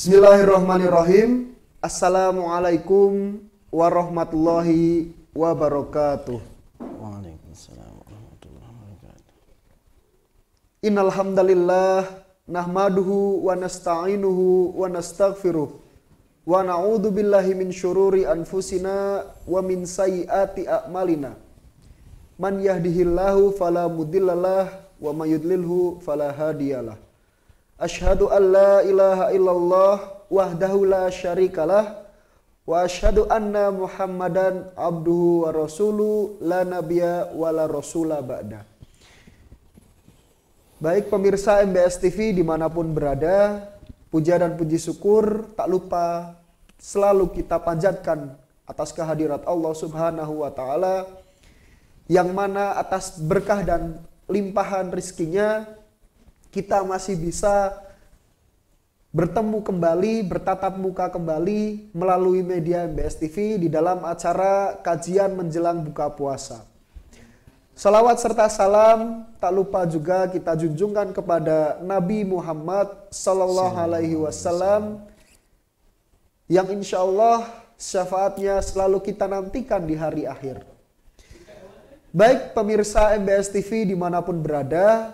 Bismillahirrahmanirrahim. Assalamualaikum warahmatullahi wabarakatuh. Waalaikumsalam warahmatullahi wabarakatuh. Innal hamdalillah nahmaduhu wa nasta'inuhu wa nastaghfiruh wa na'udzu billahi min syururi anfusina wa min sayyiati a'malina. Man yahdihillahu fala mudhillalah wa may yudlilhu fala hadiyalah. Asyhadu an la ilaha illallah wahdahu la syarikalah wa asyhadu anna Muhammadan abduhu wa rasuluhu la nabiyya wa la rasula ba'da. Baik pemirsa MBS TV dimanapun berada, puja dan puji syukur tak lupa selalu kita panjatkan atas kehadirat Allah Subhanahu wa Ta'ala, yang mana atas berkah dan limpahan rizkinya kita masih bisa bertemu kembali, bertatap muka kembali melalui media MBS TV di dalam acara kajian menjelang buka puasa. Salawat serta salam tak lupa juga kita junjungkan kepada Nabi Muhammad Sallallahu Alaihi Wasallam, yang insya Allah syafaatnya selalu kita nantikan di hari akhir. Baik pemirsa MBS TV dimanapun berada,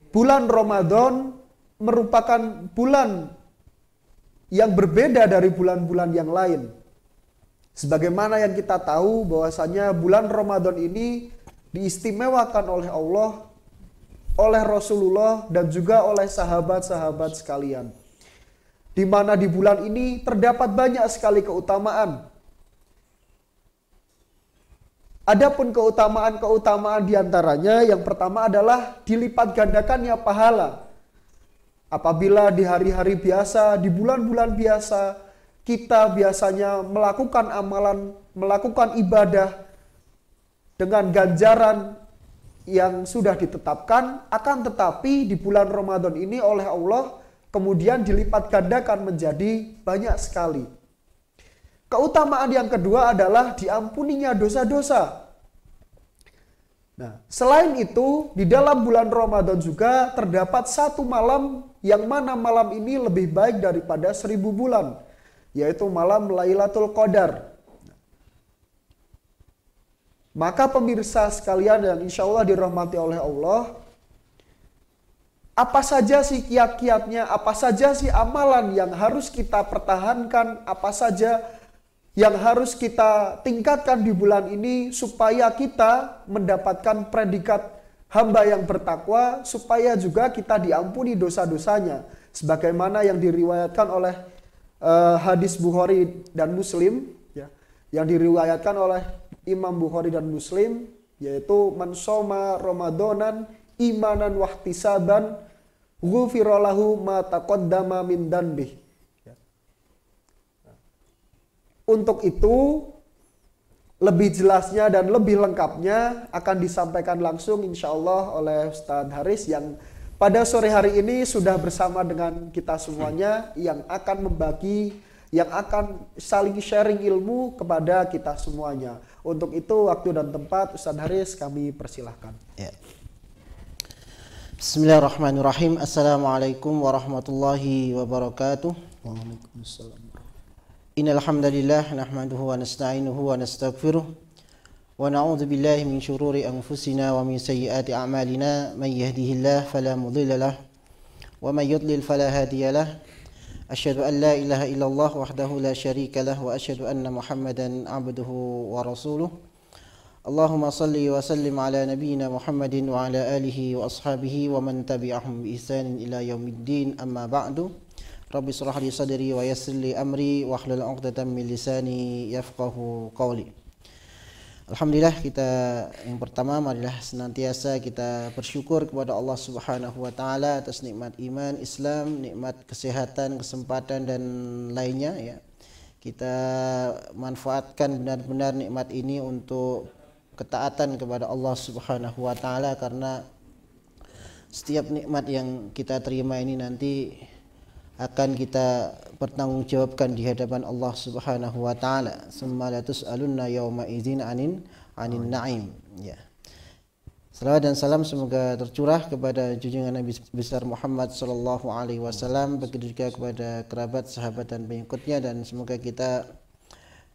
bulan Ramadan merupakan bulan yang berbeda dari bulan-bulan yang lain. Sebagaimana yang kita tahu bahwasanya bulan Ramadan ini diistimewakan oleh Allah, oleh Rasulullah, dan juga oleh sahabat-sahabat sekalian. Di mana di bulan ini terdapat banyak sekali keutamaan. Adapun keutamaan-keutamaan diantaranya, yang pertama adalah dilipat gandakannya pahala. Apabila di hari-hari biasa, di bulan-bulan biasa, kita biasanya melakukan amalan, melakukan ibadah dengan ganjaran yang sudah ditetapkan, akan tetapi di bulan Ramadan ini oleh Allah kemudian dilipat gandakan menjadi banyak sekali. Keutamaan yang kedua adalah diampuninya dosa-dosa. Nah, selain itu, di dalam bulan Ramadan juga terdapat satu malam yang mana malam ini lebih baik daripada 1000 bulan, yaitu malam Lailatul Qadar. Maka pemirsa sekalian yang insya Allah dirahmati oleh Allah, apa saja sih kiat-kiatnya, apa saja sih amalan yang harus kita pertahankan, apa saja yang harus kita tingkatkan di bulan ini supaya kita mendapatkan predikat hamba yang bertakwa, supaya juga kita diampuni dosa-dosanya. Sebagaimana yang diriwayatkan oleh hadis Bukhari dan Muslim, ya, yang diriwayatkan oleh Imam Bukhari dan Muslim, yaitu man shoma Ramadonan imanan wahtisaban ghufira lahu ma taqaddama min danbih. Untuk itu, lebih jelasnya dan lebih lengkapnya akan disampaikan langsung insya Allah oleh Ustadz Haris, yang pada sore hari ini sudah bersama dengan kita semuanya, yang akan membagi, yang akan saling sharing ilmu kepada kita semuanya. Untuk itu, waktu dan tempat Ustadz Haris kami persilahkan. Ya. Bismillahirrahmanirrahim. Assalamualaikum warahmatullahi wabarakatuh. Waalaikumsalam. Innal hamdalillah nahmaduhu wa nasta'inuhu wa nastaghfiruh wa na'udzu billahi min syururi anfusina wa min sayyiati a'malina. May yahdihillahu fala mudilla lahu wa may yudlil fala hadiya lahu. Asyhadu an la ilaha illallah wahdahu la syarika lahu wa asyhadu anna Muhammadan 'abduhu wa rasuluh. Allahumma salli wa sallim ala nabiyyina Muhammadin wa ala alihi wa ashabihi wa man tabi'ahum bi ihsanin ila yaumiddin. Amma ba'du. Rabbi shrah li sadri wa yassir li amri wa hlul 'uqdatam min lisani yafqahu qawli. Alhamdulillah, kita yang pertama marilah senantiasa kita bersyukur kepada Allah Subhanahu wa Ta'ala atas nikmat iman, Islam, nikmat kesehatan, kesempatan dan lainnya, ya. Kita manfaatkan benar-benar nikmat ini untuk ketaatan kepada Allah Subhanahu wa Ta'ala, karena setiap nikmat yang kita terima ini nanti akan kita pertanggungjawabkan di hadapan Allah Subhanahu wa Ta'ala. Summa la tus'alunna yawma idzin anin na'im, ya. Salawat dan salam semoga tercurah kepada junjungan Nabi besar Muhammad sallallahu alaihi wasallam, begitu juga kepada kerabat, sahabat dan pengikutnya, dan semoga kita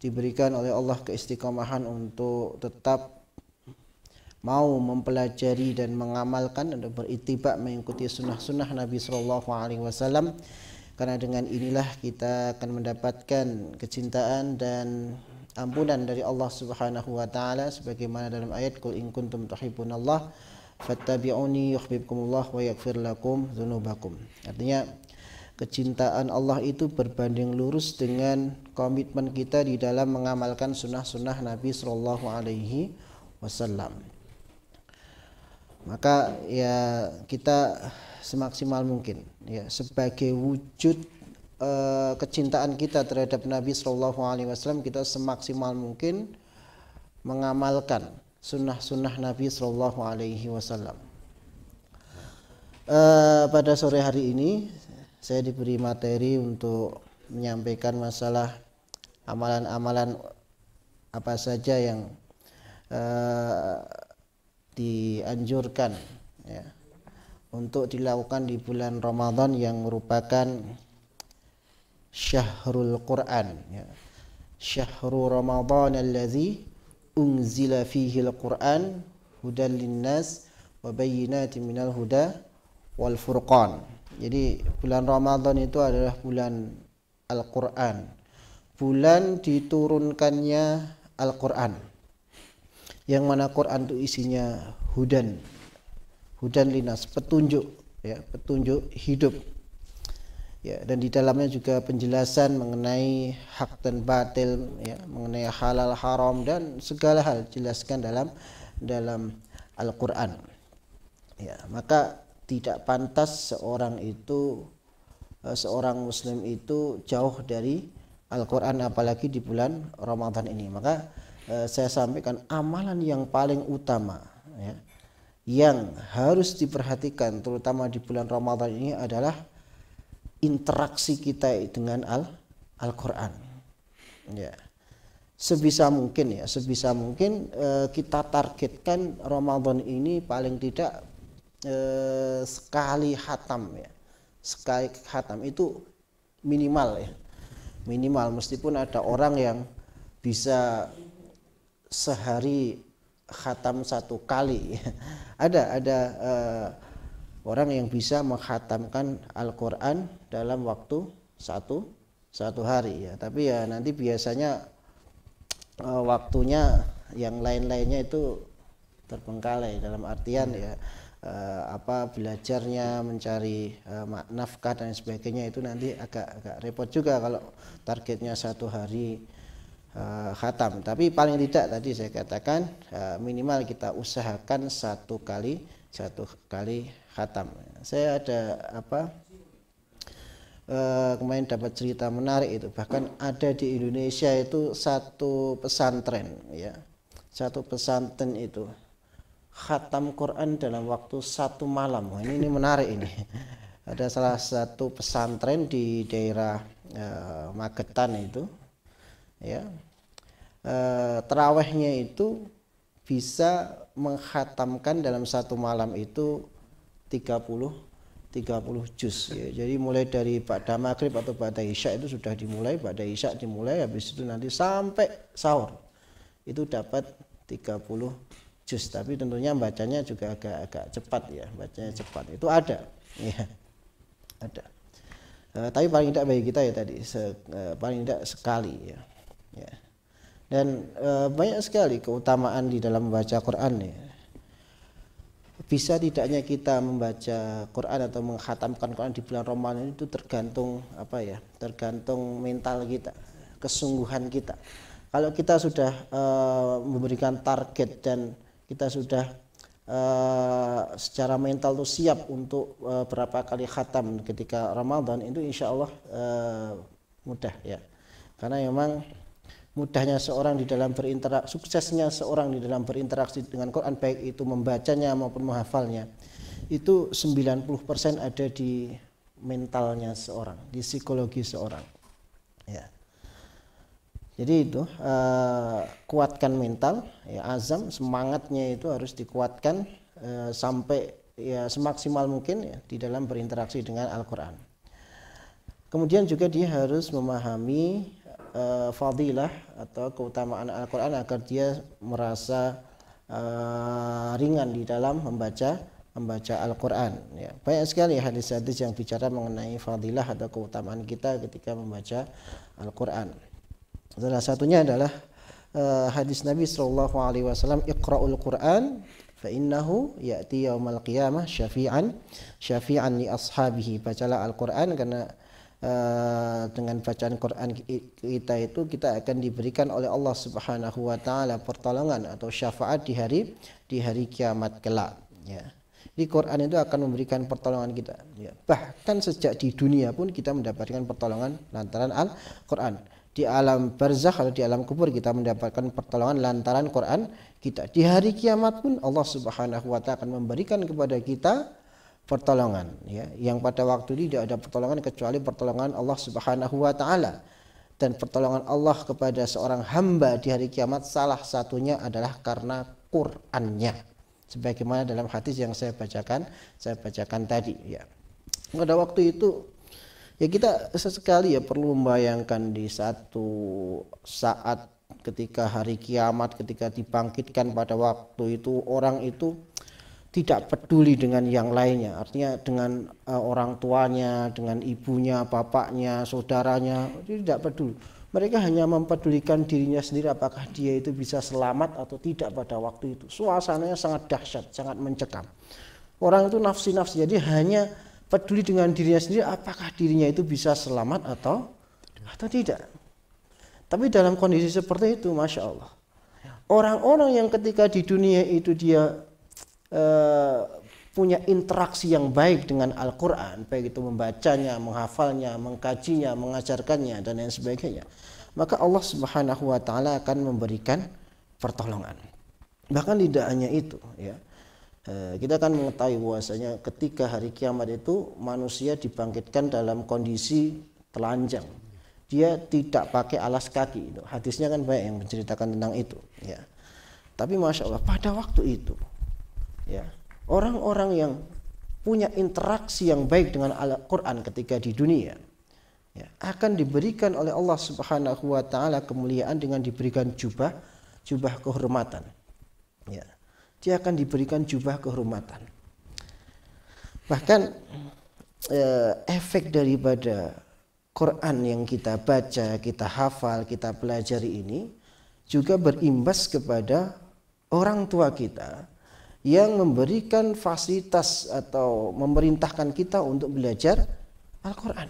diberikan oleh Allah keistiqomahan untuk tetap mau mempelajari dan mengamalkan dan berittiba mengikuti sunnah-sunnah Nabi sallallahu alaihi wasallam, karena dengan inilah kita akan mendapatkan kecintaan dan ampunan dari Allah Subhanahu wa taala, sebagaimana dalam ayat qul in kuntum tuhibbunallah fattabi'uni yuhibbukumullah wa yaghfir lakum dzunubakum. Artinya kecintaan Allah itu berbanding lurus dengan komitmen kita di dalam mengamalkan sunnah-sunnah Nabi sallallahu alaihi wasallam. Maka ya kita semaksimal mungkin ya sebagai wujud kecintaan kita terhadap Nabi Shallallahu Alaihi Wasallam, kita semaksimal mungkin mengamalkan sunnah-sunnah Nabi Shallallahu Alaihi Wasallam. Pada sore hari ini saya diberi materi untuk menyampaikan masalah amalan-amalan apa saja yang dianjurkan ya, untuk dilakukan di bulan Ramadan yang merupakan Syahrul Quran ya. Syahrul Ramadan alladzi unzila fihi al-Quran hudan linnas wa bayyinatin minal huda wal furqan. Jadi bulan Ramadan itu adalah bulan Al-Quran, bulan diturunkannya Al-Quran, yang mana Quran itu isinya hudan linnas, petunjuk ya, petunjuk hidup ya, dan di dalamnya juga penjelasan mengenai hak dan batil ya, mengenai halal haram dan segala hal dijelaskan dalam Al-Quran ya. Maka tidak pantas seorang muslim itu jauh dari Al-Quran, apalagi di bulan Ramadan ini. Maka saya sampaikan amalan yang paling utama ya, yang harus diperhatikan terutama di bulan Ramadan ini adalah interaksi kita dengan Al-Quran ya. Sebisa mungkin kita targetkan Ramadan ini paling tidak sekali khatam ya. Sekali khatam itu minimal ya, minimal, meskipun ada orang yang bisa sehari khatam 1 kali ya. Ada orang yang bisa menghatamkan Al-Quran dalam waktu satu hari ya. Tapi ya nanti biasanya waktunya yang lain-lainnya itu terbengkalai, dalam artian ya belajarnya, mencari nafkah dan sebagainya, itu nanti agak repot juga kalau targetnya 1 hari khatam. Tapi paling tidak tadi saya katakan minimal kita usahakan 1 kali khatam. Saya ada kemarin dapat cerita menarik itu, bahkan ada di Indonesia itu satu pesantren ya, satu pesantren itu khatam Quran dalam waktu 1 malam. Wah, ini menarik ini. Ada salah satu pesantren di daerah Magetan itu ya, tarawehnya itu bisa menghatamkan dalam 1 malam itu 30 juz ya. Jadi mulai dari ba'da maghrib atau ba'da isya itu sudah dimulai, ba'da isya dimulai, habis itu nanti sampai sahur itu dapat 30 juz. Tapi tentunya bacanya juga agak cepat ya, bacanya cepat. Itu ada ya, ada. Tapi paling tidak bagi kita ya tadi paling tidak sekali ya. Dan banyak sekali keutamaan di dalam membaca Quran ya. Bisa tidaknya kita membaca Quran atau menghatamkan Quran di bulan Ramadan itu tergantung tergantung mental kita, kesungguhan kita. Kalau kita sudah memberikan target dan kita sudah secara mental tuh siap untuk berapa kali khatam ketika Ramadan, itu insya Allah mudah ya. Karena memang mudahnya seorang di dalam berinteraksi, suksesnya seorang di dalam berinteraksi dengan Quran, baik itu membacanya maupun menghafalnya, itu 90% ada di mentalnya seorang, di psikologi seorang ya. Jadi itu kuatkan mental ya, azam, semangatnya itu harus dikuatkan sampai ya semaksimal mungkin ya di dalam berinteraksi dengan Al-Qur'an. Kemudian juga dia harus memahami fadilah atau keutamaan Al-Qur'an agar dia merasa ringan di dalam membaca Al-Qur'an ya. Banyak sekali hadis-hadis yang bicara mengenai fadilah atau keutamaan kita ketika membaca Al-Qur'an. Salah satunya adalah hadis Nabi sallallahu alaihi wasallam, "Iqra'ul Qur'an fa innahu ya'ti yaumal qiyamah syafi'an li ashabihi." Bacalah Al-Qur'an karena dengan bacaan Quran kita itu kita akan diberikan oleh Allah Subhanahu wa taala pertolongan atau syafaat di hari kiamat kelak ya. Di Quran itu akan memberikan pertolongan kita ya. Bahkan sejak di dunia pun kita mendapatkan pertolongan lantaran Al-Quran. Di alam barzakh atau di alam kubur kita mendapatkan pertolongan lantaran Quran kita. Di hari kiamat pun Allah Subhanahu wa taala akan memberikan kepada kita pertolongan ya, yang pada waktu ini tidak ada pertolongan kecuali pertolongan Allah Subhanahu wa taala. Dan pertolongan Allah kepada seorang hamba di hari kiamat salah satunya adalah karena Qur'annya. Sebagaimana dalam hadis yang saya bacakan tadi ya. Pada waktu itu ya kita sesekali ya perlu membayangkan di satu saat ketika hari kiamat, ketika dibangkitkan pada waktu itu, orang itu tidak peduli dengan yang lainnya, artinya dengan orang tuanya, dengan ibunya, bapaknya, saudaranya, tidak peduli. Mereka hanya mempedulikan dirinya sendiri, apakah dia itu bisa selamat atau tidak pada waktu itu. Suasananya sangat dahsyat, sangat mencekam. Orang itu nafsi-nafsi, jadi hanya peduli dengan dirinya sendiri, apakah dirinya itu bisa selamat atau tidak. Tapi dalam kondisi seperti itu, Masya Allah, orang-orang yang ketika di dunia itu dia punya interaksi yang baik dengan Al-Quran, baik itu membacanya, menghafalnya, mengkajinya, mengajarkannya dan lain sebagainya, maka Allah Subhanahu wa taala akan memberikan pertolongan. Bahkan tidak hanya itu ya, kita akan mengetahui bahwasanya ketika hari kiamat itu manusia dibangkitkan dalam kondisi telanjang, dia tidak pakai alas kaki. Hadisnya kan banyak yang menceritakan tentang itu ya. Tapi Masya Allah, pada waktu itu ya, orang-orang yang punya interaksi yang baik dengan Al-Quran ketika di dunia ya, akan diberikan oleh Allah Subhanahu wa taala kemuliaan dengan diberikan jubah kehormatan ya. Dia akan diberikan jubah kehormatan. Bahkan efek daripada Quran yang kita baca, kita hafal, kita pelajari ini juga berimbas kepada orang tua kita yang memberikan fasilitas atau memerintahkan kita untuk belajar Al-Quran.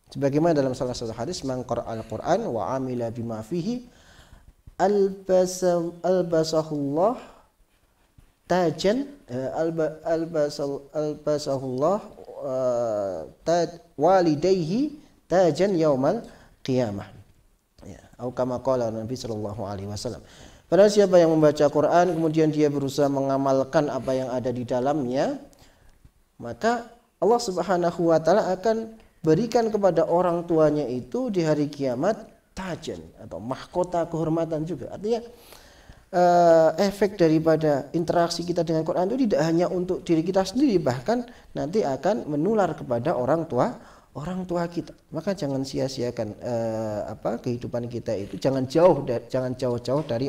Sebagaimana dalam salah satu hadis, "Man qara'al Quran wa amila bima fihi albasahullah tajan albasahullah walidayhi tajan yaumal qiyamah." Ya, atau kama qala Nabi sallallahu alaihi wasallam. Padahal siapa yang membaca Quran kemudian dia berusaha mengamalkan apa yang ada di dalamnya, maka Allah Subhanahu wa taala akan berikan kepada orang tuanya itu di hari kiamat tajan atau mahkota kehormatan juga. Artinya efek daripada interaksi kita dengan Quran itu tidak hanya untuk diri kita sendiri, bahkan nanti akan menular kepada orang tua kita. Maka jangan sia-siakan kehidupan kita itu, jangan jauh-jauh dari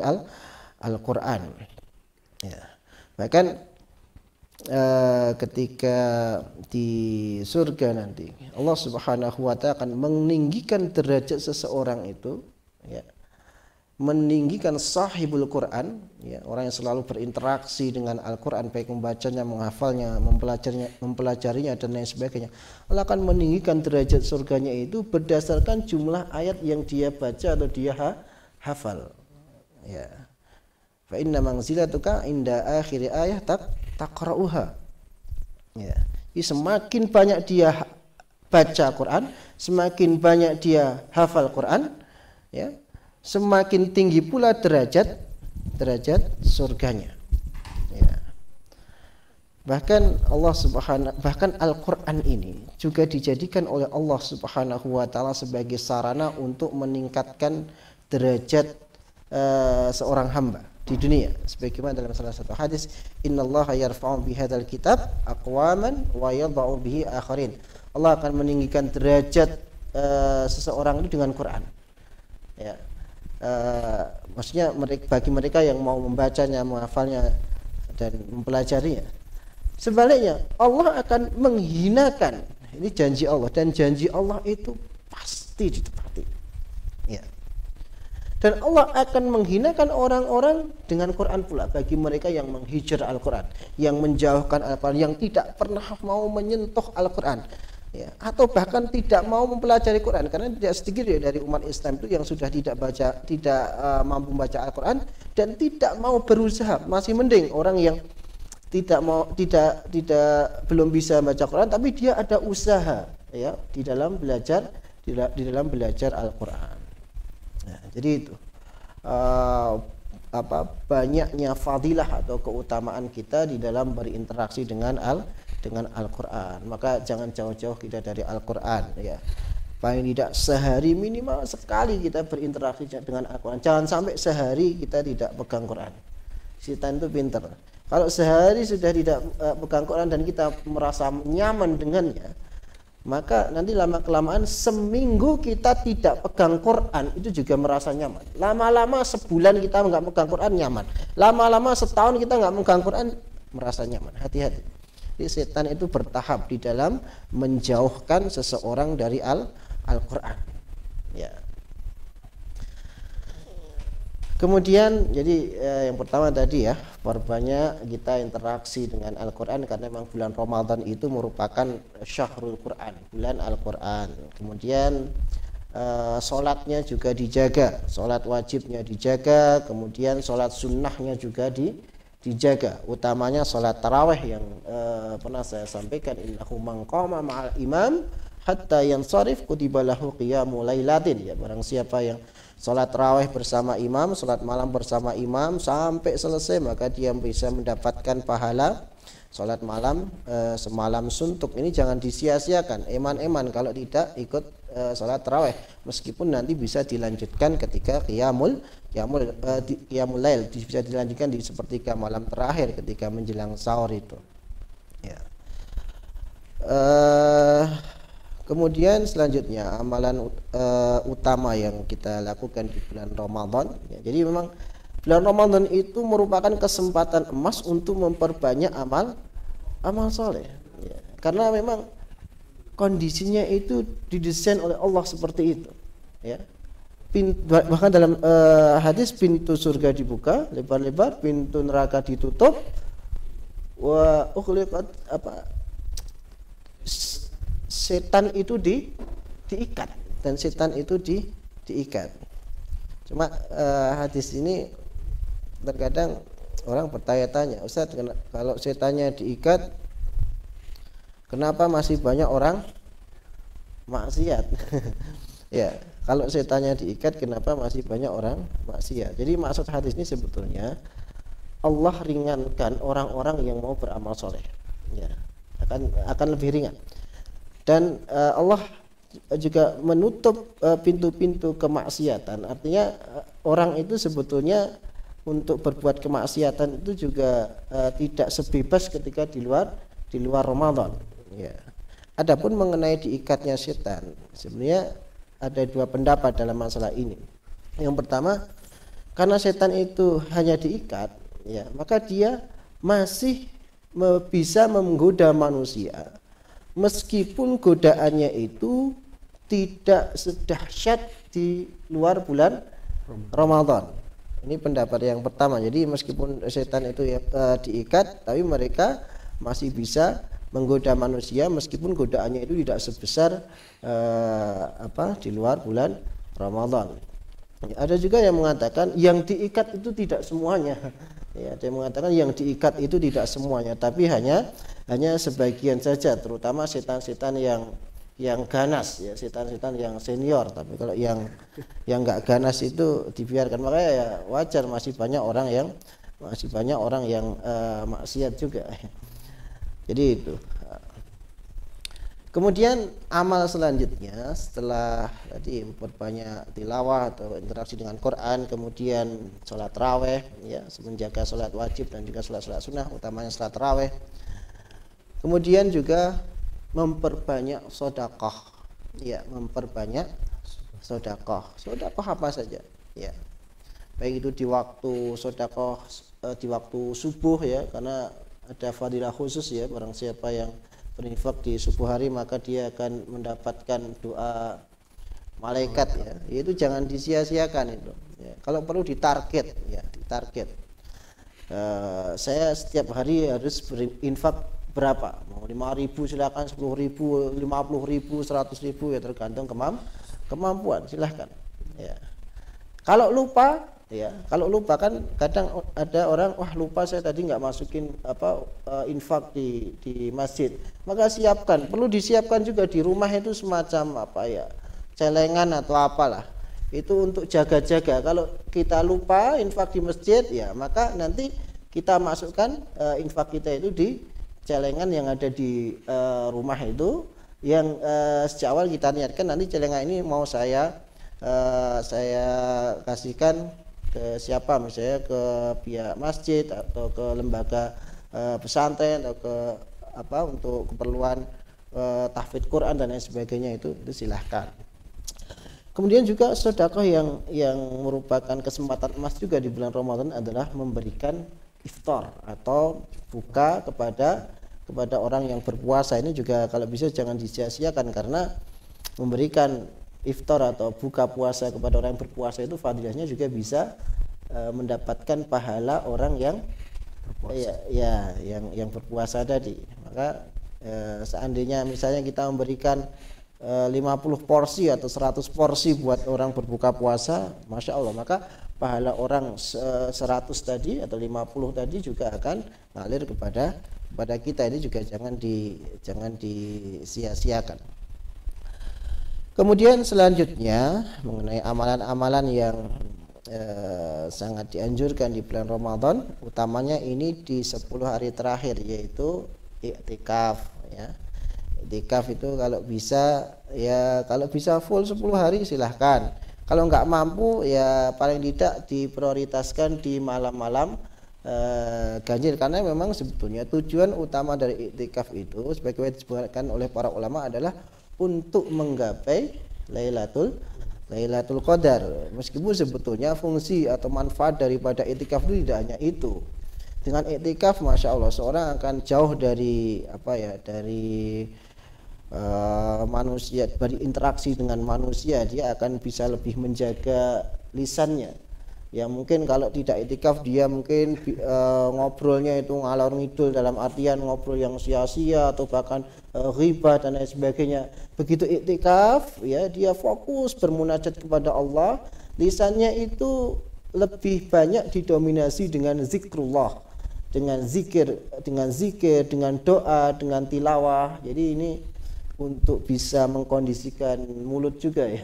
Al-Quran ya. Bahkan ketika di surga nanti Allah Subhanahu wa taala akan meninggikan derajat seseorang itu ya, meninggikan sahibul Quran ya, orang yang selalu berinteraksi dengan Al-Quran, baik membacanya, menghafalnya, mempelajarinya dan lain sebagainya. Allah akan meninggikan derajat surganya itu berdasarkan jumlah ayat yang dia baca atau dia hafal ya. Fa inna manzilatuka inda akhir ayat taqra'uha ya. Jadi semakin banyak dia baca Quran, semakin banyak dia hafal Quran ya, semakin tinggi pula derajat surganya ya. Bahkan Al-Quran ini juga dijadikan oleh Allah Subhanahu wa taala sebagai sarana untuk meningkatkan derajat seorang hamba. di dunia. Sebagaimana dalam salah satu hadis, innallaha yarfa'u bihadzal kitab aqwaman wa yadha'u bihi akharin. Allah akan meninggikan derajat seseorang itu dengan Quran. Ya. Maksudnya bagi mereka yang mau membacanya, menghafalnya dan mempelajarinya. Sebaliknya, Allah akan menghinakan. Ini janji Allah, dan janji Allah itu pasti ditepati. Ya. Dan Allah akan menghinakan orang-orang dengan Quran pula bagi mereka yang menghijar Al-Quran, yang menjauhkan Al-Quran, yang tidak pernah mau menyentuh Al-Quran, ya, atau bahkan tidak mau mempelajari Quran. Karena tidak sedikit ya dari umat Islam itu yang sudah tidak mampu membaca Al-Quran dan tidak mau berusaha. Masih mending orang yang belum bisa baca Quran tapi dia ada usaha, ya, di dalam belajar Al-Quran. Nah, jadi itu banyaknya fadilah atau keutamaan kita di dalam berinteraksi dengan Al-Quran. Maka jangan jauh-jauh kita dari Al-Quran, ya. Paling tidak sehari minimal sekali kita berinteraksi dengan Al-Quran. Jangan sampai sehari kita tidak pegang Quran. Setan itu pinter. Kalau sehari sudah tidak pegang Quran dan kita merasa nyaman dengannya, maka nanti lama-kelamaan seminggu kita tidak pegang Quran itu juga merasa nyaman. Lama-lama sebulan kita nggak pegang Quran nyaman. Lama-lama setahun kita nggak pegang Quran merasa nyaman. Hati-hati. Jadi setan itu bertahap di dalam menjauhkan seseorang dari Al-Quran. Ya. Kemudian jadi yang pertama tadi ya, perbanyak kita interaksi dengan Al-Quran karena memang bulan Ramadan itu merupakan syahrul Quran, bulan Al-Quran. Kemudian sholatnya juga dijaga, sholat wajibnya dijaga, kemudian sholat sunnahnya juga dijaga. Utamanya sholat taraweh yang pernah saya sampaikan, innahu man qama ma'al imam hatta yansarif kutiba lahu qiyamul lailatin. Ya, barang siapa yang sholat tarawih bersama imam, sholat malam bersama imam sampai selesai, maka dia bisa mendapatkan pahala sholat malam semalam suntuk. Ini jangan disia-siakan, eman-eman kalau tidak ikut sholat tarawih, meskipun nanti bisa dilanjutkan ketika qiyamul lail, bisa dilanjutkan di sepertiga malam terakhir ketika menjelang sahur itu. Ya. Kemudian selanjutnya amalan utama yang kita lakukan di bulan Ramadan, ya, jadi memang bulan Ramadan itu merupakan kesempatan emas untuk memperbanyak amal soleh, ya. Karena memang kondisinya itu didesain oleh Allah seperti itu, ya. Bahkan dalam hadis, pintu surga dibuka lebar-lebar, pintu neraka ditutup, wa ukhliqat setan itu diikat, dan setan itu diikat. Cuma hadis ini terkadang orang bertanya-tanya, Ustaz, kalau setannya diikat, kenapa masih banyak orang maksiat? Ya, kalau setannya diikat, kenapa masih banyak orang maksiat? Jadi maksud hadis ini sebetulnya Allah ringankan orang-orang yang mau beramal soleh, ya, akan lebih ringan. Dan Allah juga menutup pintu-pintu kemaksiatan. Artinya orang itu sebetulnya untuk berbuat kemaksiatan itu juga tidak sebebas ketika di luar Ramadan, ya. Adapun mengenai diikatnya setan, sebenarnya ada dua pendapat dalam masalah ini. Yang pertama, karena setan itu hanya diikat, ya, maka dia masih bisa menggoda manusia, meskipun godaannya itu tidak sedahsyat di luar bulan Ramadan. Ini pendapat yang pertama. Jadi meskipun setan itu diikat, tapi mereka masih bisa menggoda manusia meskipun godaannya itu tidak sebesar di luar bulan Ramadan. Ada juga yang mengatakan yang diikat itu tidak semuanya. Ya, ada yang mengatakan yang diikat itu tidak semuanya, tapi hanya sebagian saja, terutama setan-setan yang ganas, ya, setan-setan yang senior. Tapi kalau yang nggak ganas itu dibiarkan. Makanya ya wajar masih banyak orang yang maksiat juga. Jadi itu. Kemudian amal selanjutnya setelah tadi memperbanyak tilawah atau interaksi dengan Quran, kemudian sholat raweh, ya, menjaga sholat wajib dan juga sholat sunnah, utamanya sholat raweh. Kemudian juga memperbanyak sedekah, ya, memperbanyak sedekah. Sedekah apa saja, ya, baik itu di waktu sedekah di waktu subuh, ya, karena ada fadilah khusus, ya, barang siapa yang berinfak di subuh hari maka dia akan mendapatkan doa malaikat, ya, itu jangan disia-siakan itu, ya. Kalau perlu ditarget, ya, ditarget. Saya setiap hari harus berinfak berapa, mau 5.000 silakan, 10.000, 50.000, 100.000, ya tergantung kemampuan, silahkan, ya. Kalau lupa, ya, kalau lupa kan kadang ada orang, wah lupa saya tadi nggak masukin infak di masjid, maka siapkan, perlu disiapkan juga di rumah itu semacam celengan atau apalah, itu untuk jaga-jaga. Kalau kita lupa infak di masjid, ya, maka nanti kita masukkan infak kita itu di celengan yang ada di rumah itu, yang sejak awal kita niatkan nanti celengan ini mau saya kasihkan ke siapa, misalnya ke pihak masjid atau ke lembaga pesantren atau ke untuk keperluan tahfidz Quran dan lain sebagainya, itu silahkan. Kemudian juga sedekah yang merupakan kesempatan emas juga di bulan Ramadan adalah memberikan iftar atau buka kepada orang yang berpuasa. Ini juga kalau bisa jangan disia-siakan, karena memberikan iftar atau buka puasa kepada orang yang berpuasa itu fadilahnya juga bisa mendapatkan pahala orang yang berpuasa. Yang berpuasa tadi. Maka seandainya misalnya kita memberikan 50 porsi atau 100 porsi buat orang berbuka puasa, Masya Allah, maka pahala orang 100 tadi atau 50 tadi juga akan ngalir kepada kita. Ini juga jangan disia-siakan. Kemudian selanjutnya mengenai amalan-amalan yang sangat dianjurkan di bulan Ramadan, utamanya ini di 10 hari terakhir, yaitu i'tikaf, ya. I'tikaf itu kalau bisa full 10 hari silahkan. Kalau nggak mampu, ya paling tidak diprioritaskan di malam-malam ganjil, karena memang sebetulnya tujuan utama dari i'tikaf itu sebagaimana disebutkan oleh para ulama adalah untuk menggapai Lailatul Qadar. Meskipun sebetulnya fungsi atau manfaat daripada i'tikaf itu tidak hanya itu. Dengan i'tikaf, Masya Allah, seorang akan jauh dari manusia, dari interaksi dengan manusia. Dia akan bisa lebih menjaga lisannya. Ya, mungkin kalau tidak i'tikaf dia mungkin ngobrolnya itu ngalor ngidul, dalam artian ngobrol yang sia-sia atau bahkan ghibah dan lain sebagainya. Begitu i'tikaf, ya, dia fokus bermunajat kepada Allah, lisannya itu lebih banyak didominasi dengan zikrullah, dengan zikir, dengan doa, dengan tilawah. Jadi ini untuk bisa mengkondisikan mulut juga, ya,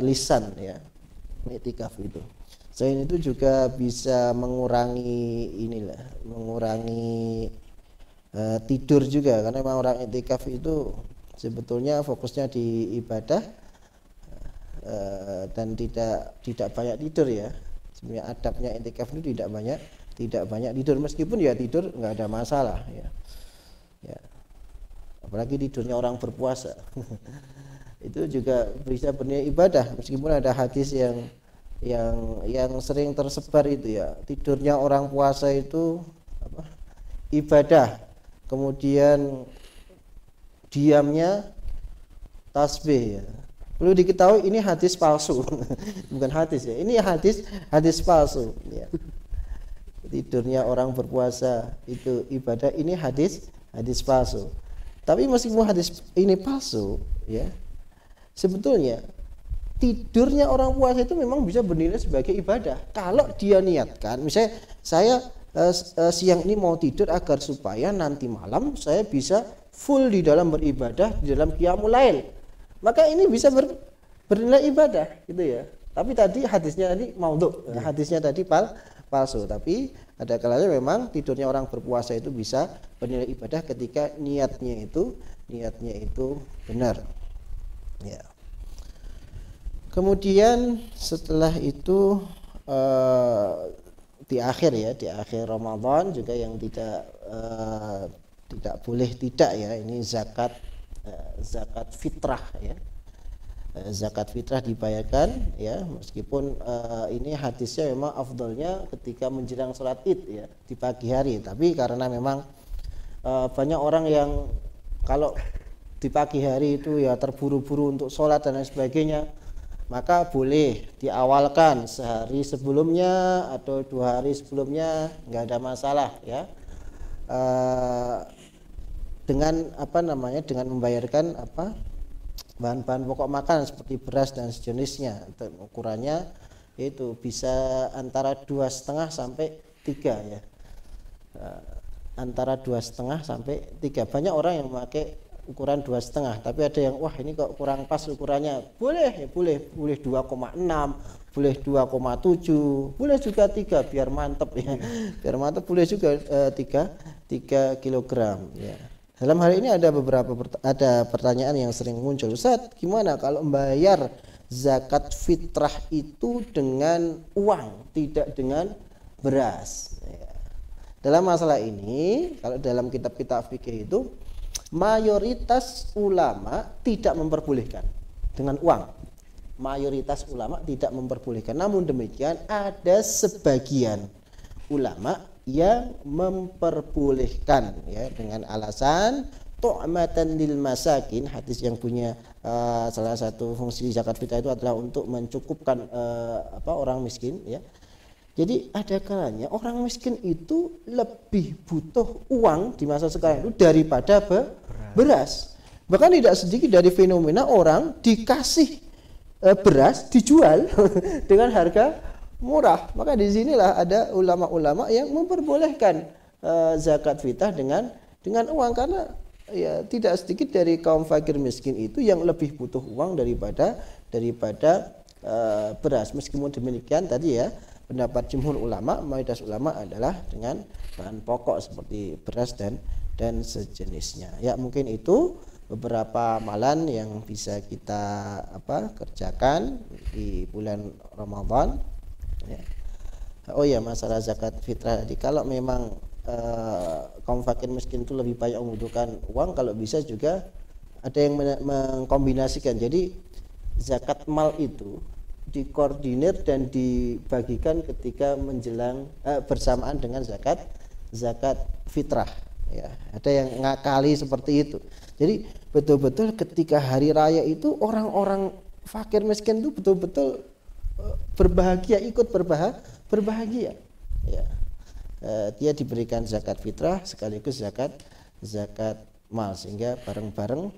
lisan, ya, i'tikaf itu. Selain itu juga bisa mengurangi tidur juga, karena memang orang i'tikaf itu sebetulnya fokusnya di ibadah dan tidak banyak tidur, ya. Sebenarnya adabnya i'tikaf itu tidak banyak tidur, meskipun ya tidur nggak ada masalah, ya. Apalagi tidurnya orang berpuasa itu juga bisa bernilai ibadah, meskipun ada hadis yang sering tersebar itu, ya, tidurnya orang puasa itu ibadah, kemudian diamnya tasbih, ya. Perlu diketahui ini hadis palsu bukan hadis, ya, ini hadis palsu, ya. Tidurnya orang berpuasa itu ibadah, ini hadis palsu. Tapi meskipun hadis ini palsu, ya, sebetulnya tidurnya orang puasa itu memang bisa bernilai sebagai ibadah kalau dia niatkan. Misalnya saya siang ini mau tidur agar supaya nanti malam saya bisa full di dalam beribadah, di dalam qiyamul lail, maka ini bisa bernilai ibadah, gitu, ya. Tapi tadi hadisnya tadi maudhu, hadisnya tadi palsu. Tapi ada kalanya memang tidurnya orang berpuasa itu bisa bernilai ibadah ketika niatnya itu benar. Ya. Kemudian setelah itu di akhir Ramadan juga yang tidak boleh tidak ya, ini zakat fitrah ya. Zakat fitrah dibayarkan ya, meskipun ini hadisnya memang afdolnya ketika menjelang sholat Id ya, di pagi hari, tapi karena memang banyak orang yang kalau di pagi hari itu ya terburu-buru untuk sholat dan lain sebagainya, maka boleh diawalkan sehari sebelumnya atau 2 hari sebelumnya, nggak ada masalah ya, dengan dengan membayarkan bahan-bahan pokok makan seperti beras dan sejenisnya. Ukurannya itu bisa antara 2,5 sampai 3 ya, antara 2,5 sampai 3. Banyak orang yang memakai ukuran 2,5, tapi ada yang wah ini kok kurang pas ukurannya, boleh 2,6, boleh 2,7, boleh juga 3 biar mantep ya, biar mantep, boleh juga 3 kilogram ya. Dalam hal ini ada pertanyaan yang sering muncul, Ustaz, gimana kalau membayar zakat fitrah itu dengan uang, tidak dengan beras ya. Dalam masalah ini, kalau dalam kitab-kitab fikih itu mayoritas ulama tidak memperbolehkan dengan uang. Mayoritas ulama tidak memperbolehkan. Namun demikian ada sebagian ulama yang memperbolehkan ya, dengan alasan tu'matan lil masakin. Hadis yang punya salah satu fungsi zakat fitrah itu adalah untuk mencukupkan orang miskin ya. Jadi ada kalanya orang miskin itu lebih butuh uang di masa sekarang itu daripada beras. Bahkan tidak sedikit dari fenomena orang dikasih beras dijual dengan harga murah. Maka di sinilah ada ulama-ulama yang memperbolehkan zakat fitrah dengan uang, karena ya tidak sedikit dari kaum fakir miskin itu yang lebih butuh uang daripada beras. Meskipun demikian tadi ya, pendapat jumhur ulama, mayoritas ulama adalah dengan bahan pokok seperti beras dan sejenisnya. Ya, mungkin itu beberapa amalan yang bisa kita kerjakan di bulan Ramadan. Ya. Oh ya, masalah zakat fitrah tadi, kalau memang kaum fakir miskin itu lebih banyak membutuhkan uang, kalau bisa juga ada yang mengkombinasikan. Jadi zakat mal itu dikoordinir dan dibagikan ketika menjelang bersamaan dengan zakat fitrah ya. Ada yang ngakali seperti itu. Jadi betul-betul ketika hari raya itu orang-orang fakir miskin itu betul-betul berbahagia, ikut berbahagia ya. Dia diberikan zakat fitrah sekaligus zakat mal, sehingga bareng-bareng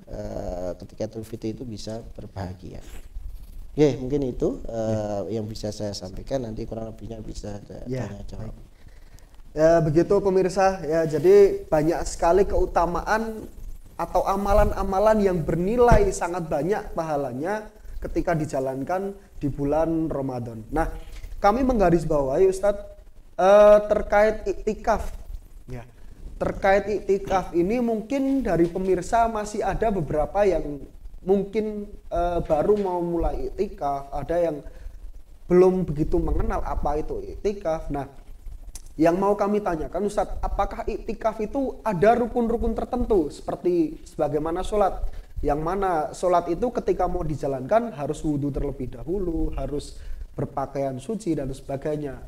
ketika Idul Fitri itu bisa berbahagia. Ya, mungkin itu yang bisa saya sampaikan. Nanti kurang lebihnya bisa tanya jawab. Ya, begitu pemirsa ya. Jadi banyak sekali keutamaan atau amalan-amalan yang bernilai sangat banyak pahalanya ketika dijalankan di bulan Ramadan. Nah, kami menggarisbawahi Ustadz terkait iktikaf ya. Terkait iktikaf ini mungkin dari pemirsa masih ada beberapa yang mungkin baru mau mulai iktikaf, ada yang belum begitu mengenal apa itu iktikaf. Nah, yang mau kami tanyakan Ustadz, apakah iktikaf itu ada rukun-rukun tertentu seperti sebagaimana sholat, yang mana sholat itu ketika mau dijalankan harus wudhu terlebih dahulu, harus berpakaian suci dan sebagainya.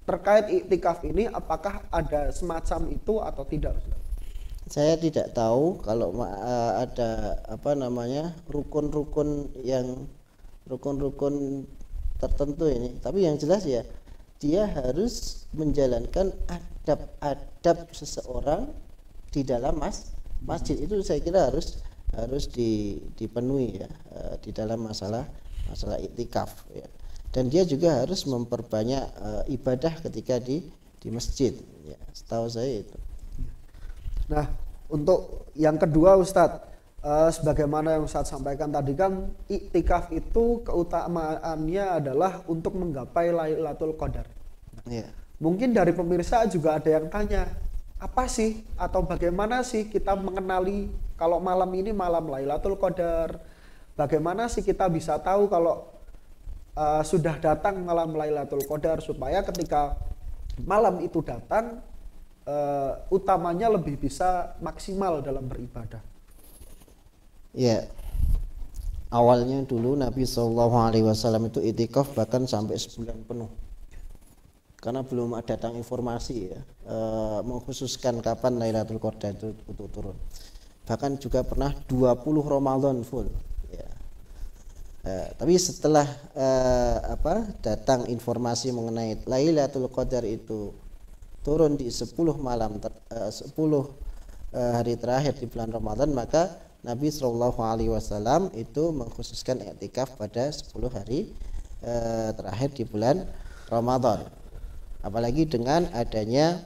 Terkait iktikaf ini apakah ada semacam itu atau tidak Ustadz? Saya tidak tahu kalau ada rukun-rukun tertentu ini, tapi yang jelas ya dia harus menjalankan adab-adab seseorang di dalam masjid. Itu saya kira harus dipenuhi ya di dalam masalah iktikaf ya. Dan dia juga harus memperbanyak ibadah ketika di masjid ya, setahu saya itu. Nah, untuk yang kedua Ustadz, sebagaimana yang Ustadz sampaikan tadi kan, iktikaf itu keutamaannya adalah untuk menggapai Lailatul Qadar. Yeah. Mungkin dari pemirsa juga ada yang tanya, apa sih atau bagaimana sih kita mengenali kalau malam ini malam Lailatul Qadar? Bagaimana sih kita bisa tahu kalau sudah datang malam Lailatul Qadar, supaya ketika malam itu datang utamanya lebih bisa maksimal dalam beribadah. Ya, awalnya dulu Nabi SAW itu itikaf bahkan sampai sebulan penuh, karena belum ada datang informasi ya mengkhususkan kapan Lailatul Qadar itu turun. Bahkan juga pernah 20 Ramadan full ya. Tapi setelah datang informasi mengenai Lailatul Qadar itu turun di 10 malam 10 hari terakhir di bulan Ramadan, maka Nabi SAW itu mengkhususkan i'tikaf pada 10 hari terakhir di bulan Ramadan. Apalagi dengan adanya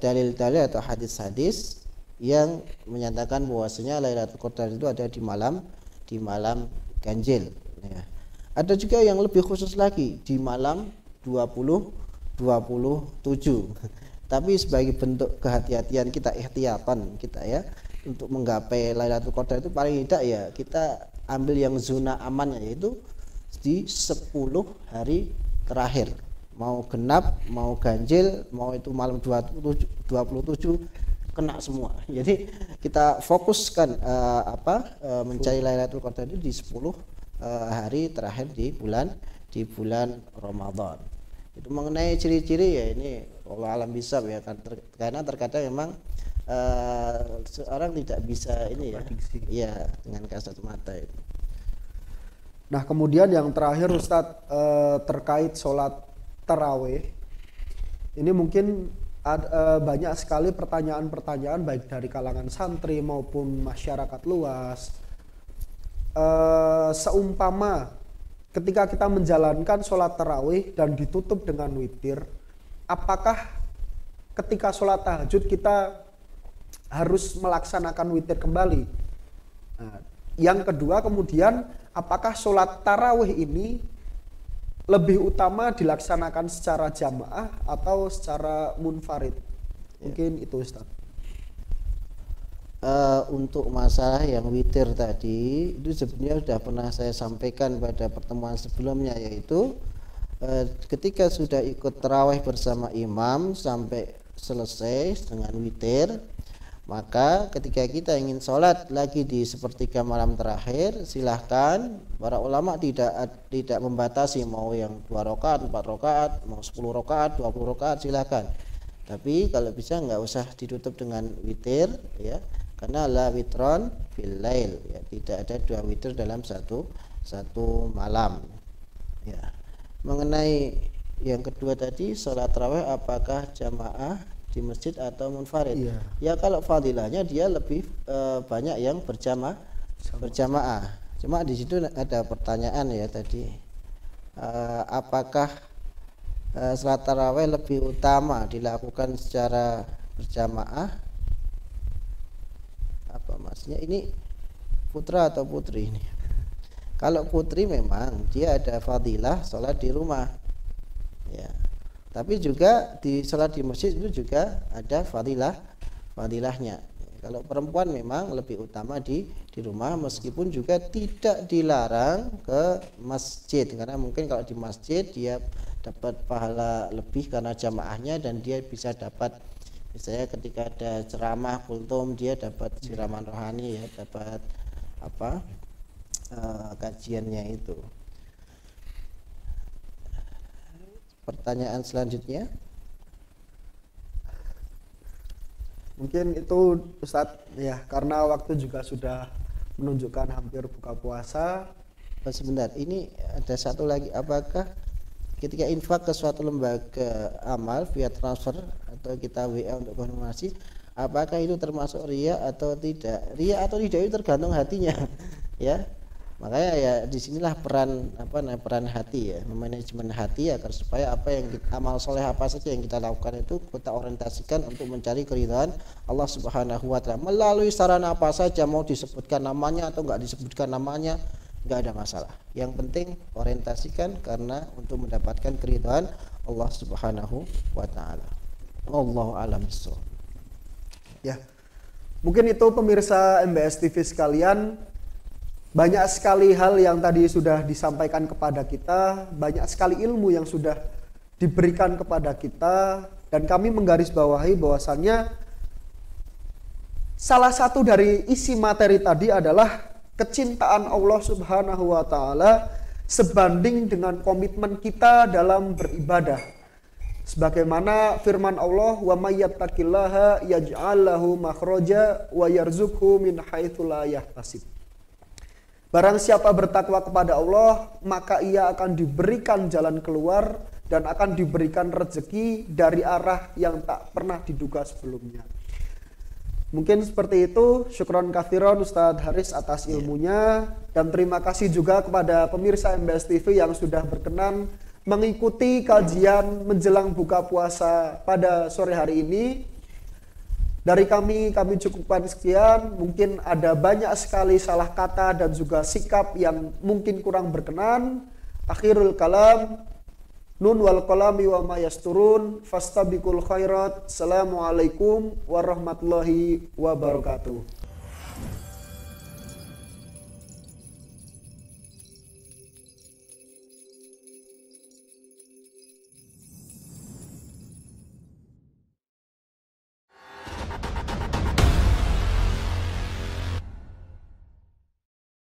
dalil-dalil atau hadis-hadis yang menyatakan bahwasanya Lailatul Qadar itu ada di malam ganjil ya. Ada juga yang lebih khusus lagi di malam 27. Tapi sebagai bentuk kehati-hatian kita, ihtiyatan kita ya, untuk menggapai Lailatul Qadar itu paling tidak ya kita ambil yang zona amannya, yaitu di 10 hari terakhir. Mau genap, mau ganjil, mau itu malam 27 kena semua. Jadi kita fokuskan mencari Lailatul Qadar itu di 10 hari terakhir di bulan Ramadan. Itu mengenai ciri-ciri ya, ini Allah alam bisab ya, karena terkadang memang seorang tidak bisa ini ya, ya dengan kasat mata itu. Nah kemudian yang terakhir Ustadz, terkait sholat tarawih, ini mungkin banyak sekali pertanyaan-pertanyaan baik dari kalangan santri maupun masyarakat luas. Seumpama ketika kita menjalankan sholat tarawih dan ditutup dengan witir, apakah ketika sholat tahajud kita harus melaksanakan witir kembali? Nah, yang kedua kemudian, apakah sholat tarawih ini lebih utama dilaksanakan secara jamaah atau secara munfarid? Mungkin itu Ustaz. Untuk masalah yang witir tadi itu sebenarnya sudah pernah saya sampaikan pada pertemuan sebelumnya, yaitu ketika sudah ikut tarawih bersama imam sampai selesai dengan witir, maka ketika kita ingin sholat lagi di sepertiga malam terakhir, silahkan. Para ulama tidak membatasi mau yang 2 rakaat, 4 rakaat, mau 10 rakaat, 20 rakaat, silahkan. Tapi kalau bisa nggak usah ditutup dengan witir ya, karena la witron fil lail ya, tidak ada 2 witir dalam satu malam ya. Mengenai yang kedua tadi, sholat tarawih apakah jamaah di masjid atau munfarid? Ya kalau fadilahnya dia lebih banyak yang berjamaah. Cuma di situ ada pertanyaan ya tadi, apakah sholat tarawih lebih utama dilakukan secara berjamaah? Apa maksudnya ini, putra atau putri ini? Kalau putri memang dia ada fadilah sholat di rumah ya. Tapi juga di sholat di masjid itu juga ada fadilahnya. Kalau perempuan memang lebih utama di rumah, meskipun juga tidak dilarang ke masjid, karena mungkin kalau di masjid dia dapat pahala lebih karena jamaahnya, dan dia bisa dapat misalnya ketika ada ceramah kultum dia dapat siraman rohani ya, dapat kajiannya itu. Pertanyaan selanjutnya mungkin itu Ustadz ya, karena waktu juga sudah menunjukkan hampir buka puasa. Sebentar, ini ada satu lagi, apakah ketika infak ke suatu lembaga amal via transfer atau kita WA untuk konfirmasi, apakah itu termasuk riya atau tidak? Riya atau tidak itu tergantung hatinya ya. Makanya ya disinilah peran hati ya, memanajemen hati agar supaya amal soleh apa saja yang kita lakukan itu kita orientasikan untuk mencari keridhaan Allah Subhanahu wa taala melalui sarana apa saja, mau disebutkan namanya atau enggak disebutkan namanya, enggak ada masalah. Yang penting orientasikan karena untuk mendapatkan keridhaan Allah Subhanahu wa taala. Wallahu a'lam bishawab. Ya. Mungkin itu pemirsa MBS TV sekalian, banyak sekali hal yang tadi sudah disampaikan kepada kita, banyak sekali ilmu yang sudah diberikan kepada kita, dan kami menggarisbawahi bahwasannya salah satu dari isi materi tadi adalah kecintaan Allah Subhanahu wa taala sebanding dengan komitmen kita dalam beribadah. Sebagaimana firman Allah, "Wa may yattaqillaha yaj'al lahu makhraja wa yarzuqhu min haitsu la yahtasib." Barang siapa bertakwa kepada Allah, maka ia akan diberikan jalan keluar dan akan diberikan rezeki dari arah yang tak pernah diduga sebelumnya. Mungkin seperti itu. Syukron katsiron Ustadz Haris atas ilmunya, dan terima kasih juga kepada pemirsa MBS TV yang sudah berkenan mengikuti kajian menjelang buka puasa pada sore hari ini. Dari kami cukupkan sekian. Mungkin ada banyak sekali salah kata dan juga sikap yang mungkin kurang berkenan. Akhirul kalam, nun wal qalami wa ma yasturun, fastabiqul khairat. Assalamualaikum warahmatullahi wabarakatuh.